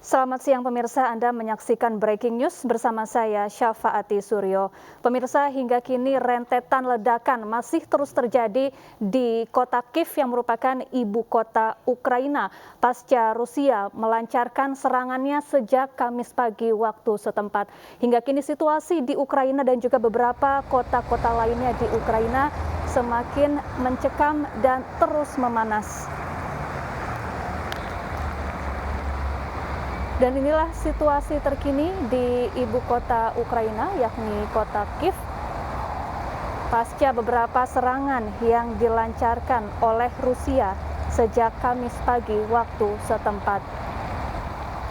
Selamat siang pemirsa, Anda menyaksikan Breaking News bersama saya Syafaati Suryo. Pemirsa, hingga kini rentetan ledakan masih terus terjadi di kota Kiev yang merupakan ibu kota Ukraina pasca Rusia melancarkan serangannya sejak Kamis pagi waktu setempat. Hingga kini situasi di Ukraina dan juga beberapa kota-kota lainnya di Ukraina semakin mencekam dan terus memanas. Dan inilah situasi terkini di ibu kota Ukraina, yakni kota Kiev, pasca beberapa serangan yang dilancarkan oleh Rusia sejak Kamis pagi waktu setempat.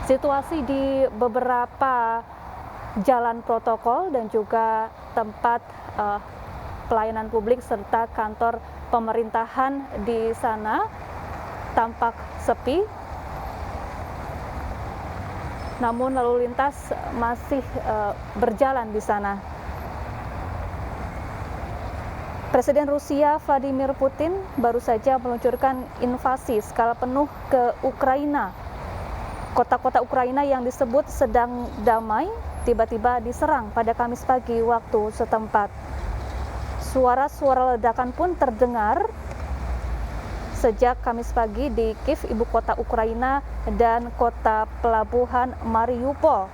Situasi di beberapa jalan protokol dan juga tempat pelayanan publik serta kantor pemerintahan di sana tampak sepi. Namun lalu lintas masih berjalan di sana. Presiden Rusia Vladimir Putin baru saja meluncurkan invasi skala penuh ke Ukraina. Kota-kota Ukraina yang disebut sedang damai tiba-tiba diserang pada Kamis pagi waktu setempat. Suara-suara ledakan pun terdengar sejak Kamis pagi di Kiev, ibu kota Ukraina, dan kota pelabuhan Mariupol.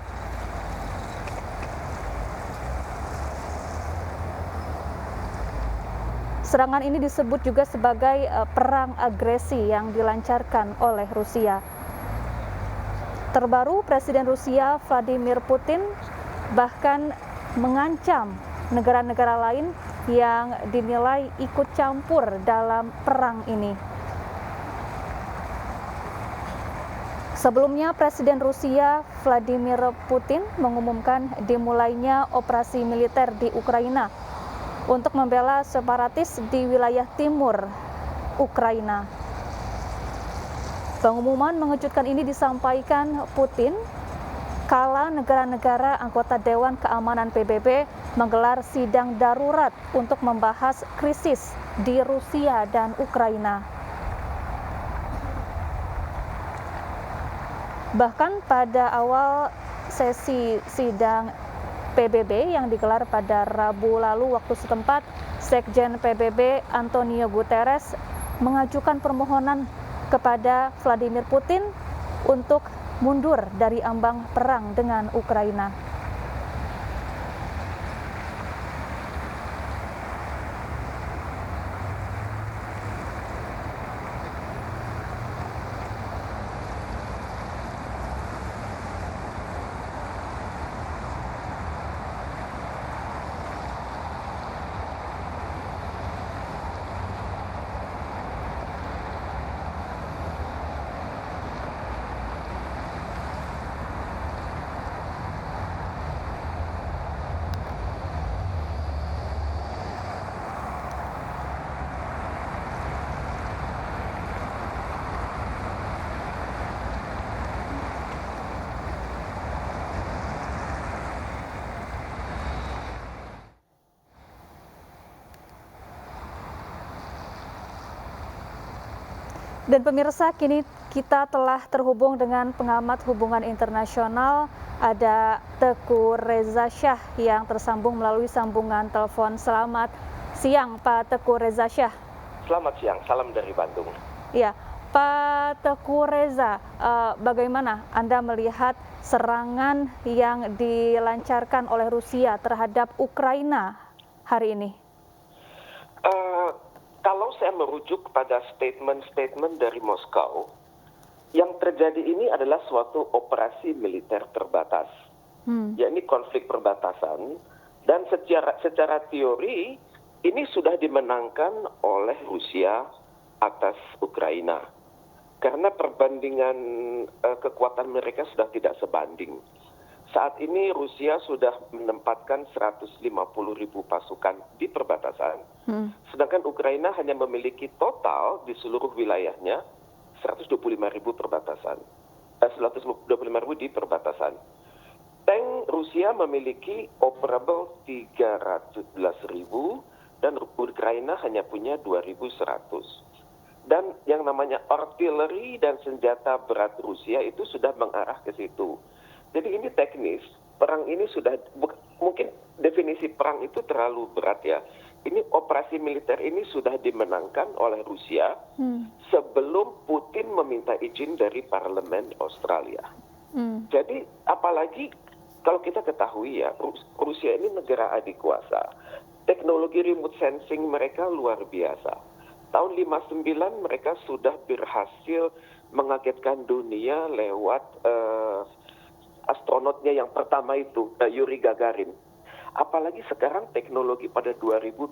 Serangan ini disebut juga sebagai perang agresi yang dilancarkan oleh Rusia. Terbaru, Presiden Rusia Vladimir Putin bahkan mengancam negara-negara lain yang dinilai ikut campur dalam perang ini. Sebelumnya, Presiden Rusia Vladimir Putin mengumumkan dimulainya operasi militer di Ukraina untuk membela separatis di wilayah timur Ukraina. Pengumuman mengejutkan ini disampaikan Putin kala negara-negara anggota Dewan Keamanan PBB menggelar sidang darurat untuk membahas krisis di Rusia dan Ukraina. Bahkan pada awal sesi sidang PBB yang digelar pada Rabu lalu waktu setempat, Sekjen PBB Antonio Guterres mengajukan permohonan kepada Vladimir Putin untuk mundur dari ambang perang dengan Ukraina. Dan pemirsa, kini kita telah terhubung dengan pengamat hubungan internasional, ada Teguh Reza Shah yang tersambung melalui sambungan telepon. Selamat siang, Pak Teguh Reza Shah. Selamat siang, salam dari Bandung. Ya, Pak Teguh Reza, bagaimana Anda melihat serangan yang dilancarkan oleh Rusia terhadap Ukraina hari ini? Kalau saya merujuk pada statement-statement dari Moskow, yang terjadi ini adalah suatu operasi militer terbatas, yakni konflik perbatasan, dan secara teori ini sudah dimenangkan oleh Rusia atas Ukraina, karena perbandingan kekuatan mereka sudah tidak sebanding. Saat ini Rusia sudah menempatkan 150.000 pasukan di perbatasan, sedangkan Ukraina hanya memiliki total di seluruh wilayahnya 125.000 perbatasan, 125.000 di perbatasan. Tank Rusia memiliki operable 311.000 dan Ukraina hanya punya 2.100. dan yang namanya artileri dan senjata berat Rusia itu sudah mengarah ke situ. Jadi ini teknis, perang ini sudah, mungkin definisi perang itu terlalu berat ya. Ini operasi militer ini sudah dimenangkan oleh Rusia sebelum Putin meminta izin dari parlemen Australia. Jadi apalagi kalau kita ketahui ya, Rusia ini negara adik kuasa. Teknologi remote sensing mereka luar biasa. Tahun 59 mereka sudah berhasil mengagetkan dunia lewat astronotnya yang pertama itu, Yuri Gagarin. Apalagi sekarang teknologi pada 2021.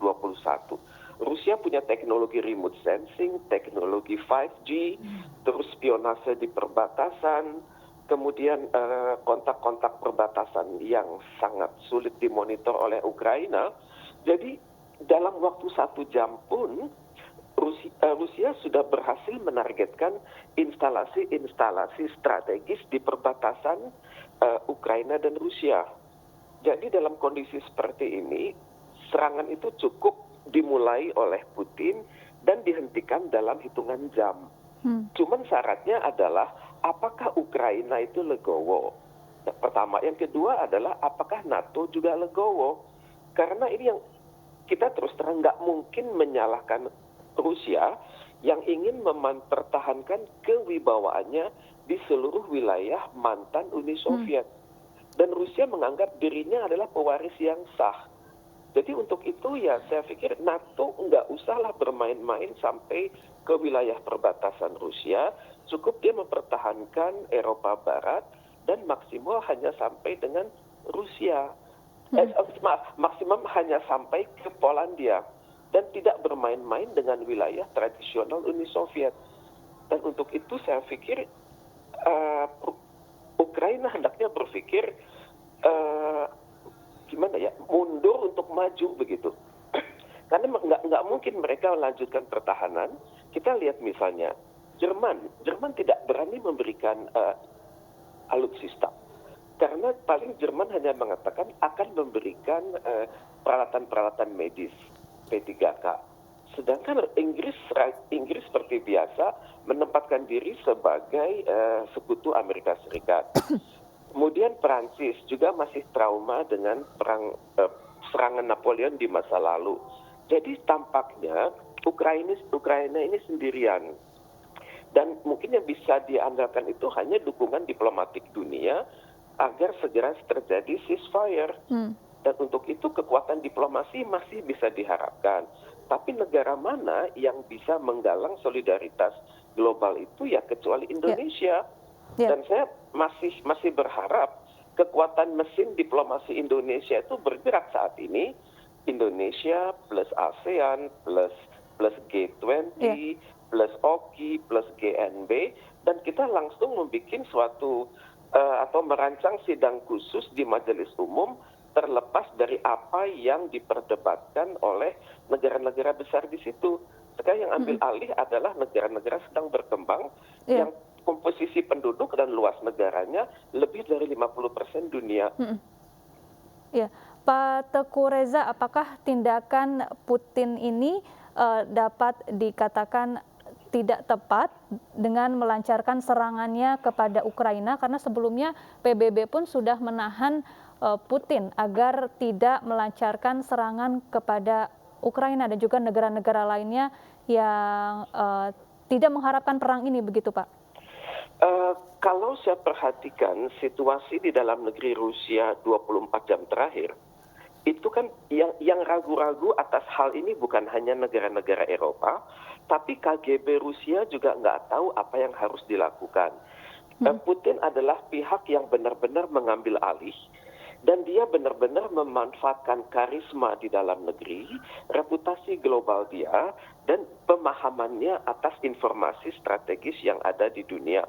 Rusia punya teknologi remote sensing, teknologi 5G, terus spionase di perbatasan, kemudian kontak-kontak perbatasan yang sangat sulit dimonitor oleh Ukraina. Jadi dalam waktu 1 jam pun Rusia sudah berhasil menargetkan instalasi-instalasi strategis di perbatasan Ukraina dan Rusia. Jadi dalam kondisi seperti ini, serangan itu cukup dimulai oleh Putin dan dihentikan dalam hitungan jam. Cuman syaratnya adalah apakah Ukraina itu legowo? Yang pertama, yang kedua adalah apakah NATO juga legowo? Karena ini yang kita terus terang nggak mungkin menyalahkan Rusia yang ingin mempertahankan kewibawaannya di seluruh wilayah mantan Uni Soviet. Dan Rusia menganggap dirinya adalah pewaris yang sah. Jadi untuk itu ya saya pikir NATO nggak usahlah bermain-main sampai ke wilayah perbatasan Rusia. Cukup dia mempertahankan Eropa Barat dan maksimal hanya sampai dengan Rusia. Maksimum hanya sampai ke Polandia. Dan tidak bermain-main dengan wilayah tradisional Uni Soviet. Dan untuk itu saya pikir Ukraina hendaknya berpikir gimana ya, mundur untuk maju begitu. Karena nggak mungkin mereka melanjutkan pertahanan. Kita lihat misalnya Jerman tidak berani memberikan alutsista. Karena paling Jerman hanya mengatakan akan memberikan peralatan-peralatan medis P3K. Sedangkan Inggris seperti biasa menempatkan diri sebagai sekutu Amerika Serikat. Kemudian Prancis juga masih trauma dengan serangan Napoleon di masa lalu. Jadi tampaknya Ukraina ini sendirian. Dan mungkin yang bisa diandalkan itu hanya dukungan diplomatik dunia agar segera terjadi ceasefire. Dan untuk itu kekuatan diplomasi masih bisa diharapkan. Tapi negara mana yang bisa menggalang solidaritas global itu ya kecuali Indonesia. Dan saya masih berharap kekuatan mesin diplomasi Indonesia itu bergerak saat ini. Indonesia plus ASEAN plus G20 plus OKI plus GNB, dan kita langsung membuat suatu atau merancang sidang khusus di majelis umum terlepas dari apa yang diperdebatkan oleh negara-negara besar di situ. Sekarang yang ambil alih adalah negara-negara sedang berkembang yang komposisi penduduk dan luas negaranya lebih dari 50% dunia. Ya, Pak Teguh Reza, apakah tindakan Putin ini dapat dikatakan tidak tepat dengan melancarkan serangannya kepada Ukraina, karena sebelumnya PBB pun sudah menahan Putin agar tidak melancarkan serangan kepada Ukraina dan juga negara-negara lainnya yang tidak mengharapkan perang ini, begitu Pak? Kalau saya perhatikan situasi di dalam negeri Rusia 24 jam terakhir, itu kan yang ragu-ragu atas hal ini bukan hanya negara-negara Eropa, tapi KGB Rusia juga nggak tahu apa yang harus dilakukan. Putin adalah pihak yang benar-benar mengambil alih, dan dia benar-benar memanfaatkan karisma di dalam negeri, reputasi global dia, dan pemahamannya atas informasi strategis yang ada di dunia.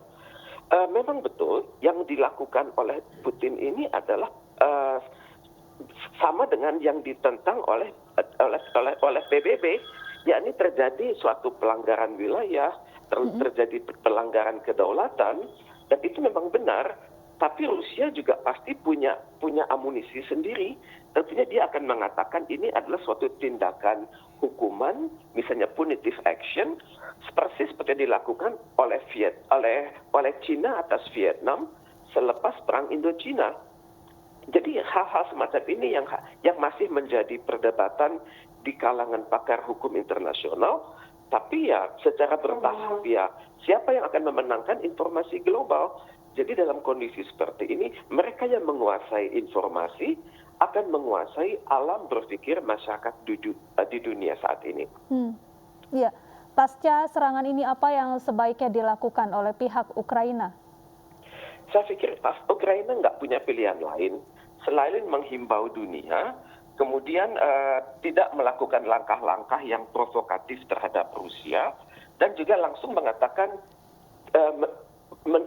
Memang betul yang dilakukan oleh Putin ini adalah sama dengan yang ditentang oleh PBB, yakni terjadi suatu pelanggaran wilayah, terjadi pelanggaran kedaulatan, dan itu memang benar. Tapi Rusia juga pasti punya amunisi sendiri. Tentunya dia akan mengatakan ini adalah suatu tindakan hukuman, misalnya punitive action, persis seperti yang dilakukan oleh China atas Vietnam selepas perang Indochina. Jadi hal-hal semacam ini yang masih menjadi perdebatan di kalangan pakar hukum internasional. Tapi ya secara bertahap ya siapa yang akan memenangkan informasi global. Jadi dalam kondisi seperti ini, mereka yang menguasai informasi akan menguasai alam berpikir masyarakat di dunia saat ini. Iya, pasca serangan ini apa yang sebaiknya dilakukan oleh pihak Ukraina? Saya pikir Ukraina nggak punya pilihan lain selain menghimbau dunia, kemudian tidak melakukan langkah-langkah yang provokatif terhadap Rusia, dan juga langsung mengatakan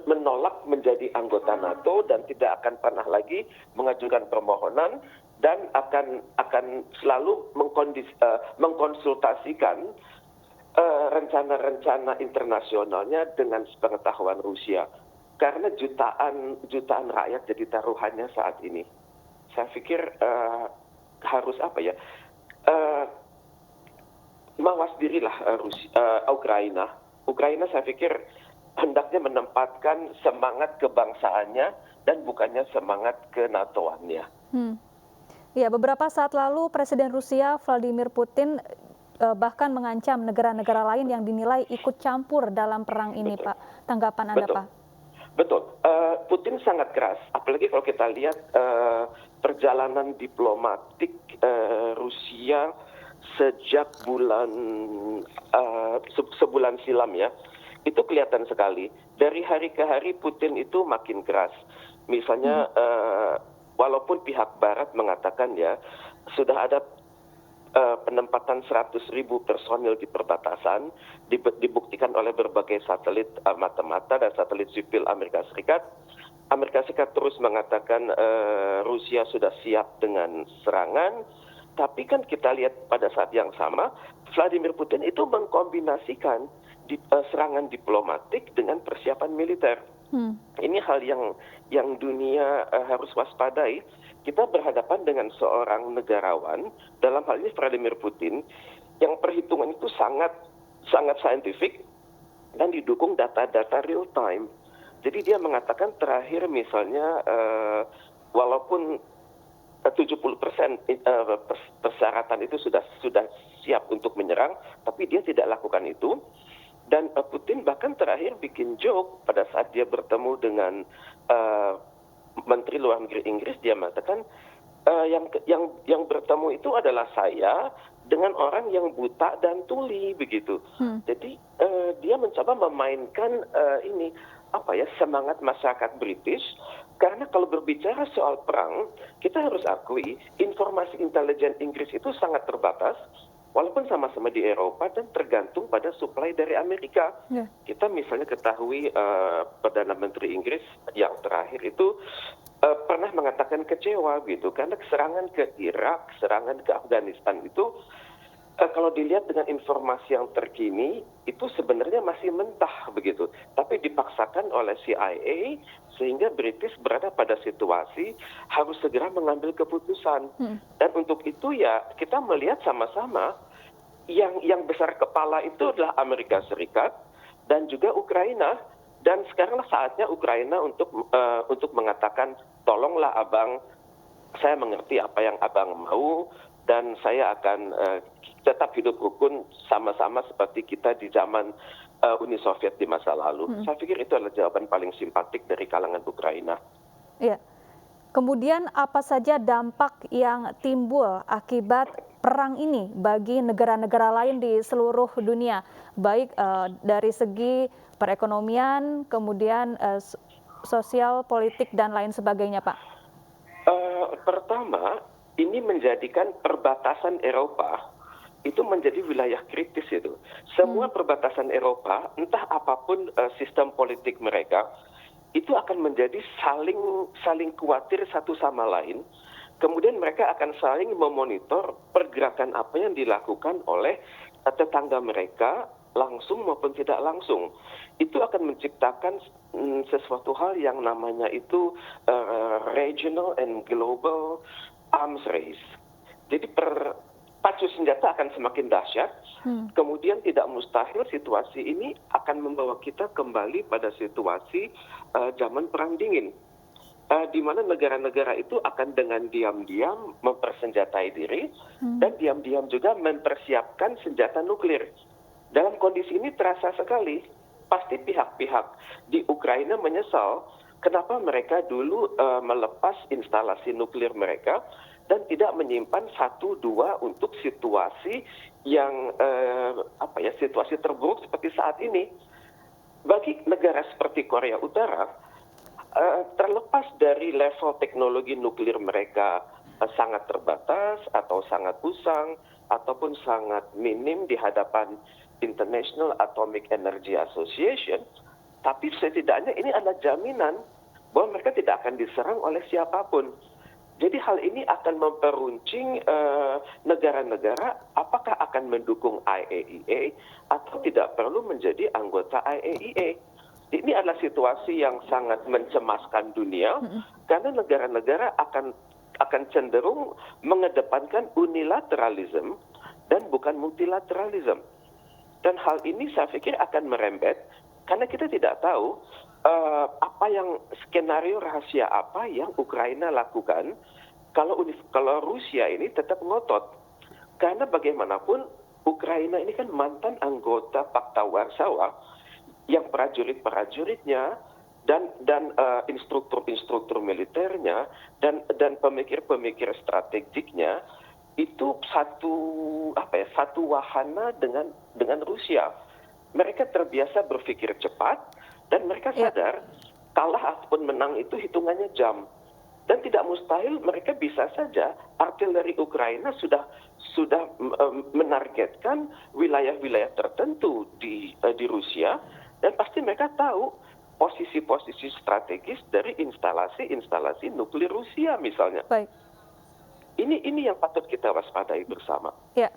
menolak menjadi anggota NATO dan tidak akan pernah lagi mengajukan permohonan dan akan selalu mengkonsultasikan rencana-rencana internasionalnya dengan sepengetahuan Rusia, karena jutaan rakyat jadi taruhannya saat ini. Saya pikir harus mawas dirilah Ukraina. Ukraina saya pikir hendaknya menempatkan semangat kebangsaannya dan bukannya semangat kenatoannya. Ya, beberapa saat lalu Presiden Rusia Vladimir Putin bahkan mengancam negara-negara lain yang dinilai ikut campur dalam perang ini, Betul. Pak. Tanggapan Anda, Betul. Pak? Betul. Putin sangat keras, apalagi kalau kita lihat perjalanan diplomatik Rusia sejak sebulan silam ya. Itu kelihatan sekali. Dari hari ke hari Putin itu makin keras. Misalnya walaupun pihak Barat mengatakan ya sudah ada penempatan 100.000 personil di perbatasan, dibuktikan oleh berbagai satelit mata-mata dan satelit sipil Amerika Serikat. Amerika Serikat terus mengatakan Rusia sudah siap dengan serangan. Tapi kan kita lihat pada saat yang sama, Vladimir Putin itu mengkombinasikan serangan diplomatik dengan persiapan militer. Ini hal yang dunia harus waspadai. Kita berhadapan dengan seorang negarawan, dalam hal ini Vladimir Putin, yang perhitungan itu sangat saintifik dan didukung data-data real time. Jadi dia mengatakan terakhir misalnya walaupun 70% persyaratan itu sudah siap untuk menyerang, tapi dia tidak lakukan itu. Dan Putin bahkan terakhir bikin joke pada saat dia bertemu dengan Menteri Luar Negeri Inggris, dia mengatakan yang bertemu itu adalah saya dengan orang yang buta dan tuli begitu. Jadi dia mencoba memainkan semangat masyarakat British, karena kalau berbicara soal perang, kita harus akui informasi intelijen Inggris itu sangat terbatas. Walaupun sama-sama di Eropa dan tergantung pada suplai dari Amerika. Kita misalnya ketahui Perdana Menteri Inggris yang terakhir itu pernah mengatakan kecewa gitu, karena serangan ke Irak, serangan ke Afghanistan itu kalau dilihat dengan informasi yang terkini itu sebenarnya masih mentah begitu, tapi dipaksakan oleh CIA sehingga British berada pada situasi harus segera mengambil keputusan. Dan untuk itu ya kita melihat sama-sama yang besar kepala itu adalah Amerika Serikat dan juga Ukraina. Dan sekaranglah saatnya Ukraina untuk mengatakan tolonglah abang, saya mengerti apa yang abang mau dan saya akan tetap hidup rukun sama-sama seperti kita di zaman Uni Soviet di masa lalu. Saya pikir itu adalah jawaban paling simpatik dari kalangan Ukraina. Iya. Kemudian apa saja dampak yang timbul akibat perang ini bagi negara-negara lain di seluruh dunia, baik dari segi perekonomian, kemudian sosial, politik, dan lain sebagainya, Pak? Pertama, ini menjadikan perbatasan Eropa itu menjadi wilayah kritis itu. Semua perbatasan Eropa, entah apapun sistem politik mereka, itu akan menjadi saling khawatir satu sama lain. Kemudian mereka akan saling memonitor pergerakan apa yang dilakukan oleh tetangga mereka langsung maupun tidak langsung, itu akan menciptakan sesuatu hal yang namanya itu regional and global arms race. Jadi pacu senjata akan semakin dahsyat, kemudian tidak mustahil situasi ini akan membawa kita kembali pada situasi zaman Perang Dingin. Di mana negara-negara itu akan dengan diam-diam mempersenjatai diri dan diam-diam juga mempersiapkan senjata nuklir. Dalam kondisi ini terasa sekali, pasti pihak-pihak di Ukraina menyesal kenapa mereka dulu melepas instalasi nuklir mereka dan tidak menyimpan 1-2 untuk situasi yang situasi terburuk seperti saat ini. Bagi negara seperti Korea Utara, terlepas dari level teknologi nuklir mereka sangat terbatas atau sangat usang ataupun sangat minim di hadapan International Atomic Energy Association, tapi setidaknya ini adalah jaminan bahwa mereka tidak akan diserang oleh siapapun. Jadi hal ini akan memperuncing negara-negara apakah akan mendukung IAEA atau tidak perlu menjadi anggota IAEA. Ini adalah situasi yang sangat mencemaskan dunia karena negara-negara akan cenderung mengedepankan unilateralism dan bukan multilateralism. Dan hal ini saya pikir akan merembet karena kita tidak tahu apa yang skenario rahasia apa yang Ukraina lakukan kalau Rusia ini tetap ngotot. Karena bagaimanapun Ukraina ini kan mantan anggota Pakta Warsawa yang prajurit-prajuritnya dan instruktur-instruktur militernya dan pemikir-pemikir strategiknya itu satu wahana dengan Rusia. Mereka terbiasa berpikir cepat dan mereka sadar kalah ataupun menang itu hitungannya jam. Dan tidak mustahil mereka bisa saja artileri Ukraina sudah menargetkan wilayah-wilayah tertentu di Rusia dan pasti mereka tahu posisi-posisi strategis dari instalasi nuklir Rusia misalnya. Baik. Ini yang patut kita waspadai bersama. Ya.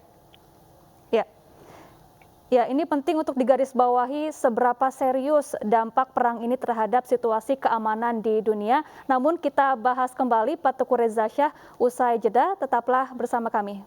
Ya, ini penting untuk digarisbawahi seberapa serius dampak perang ini terhadap situasi keamanan di dunia. Namun kita bahas kembali Pak Teguh Reza Shah usai jeda, tetaplah bersama kami.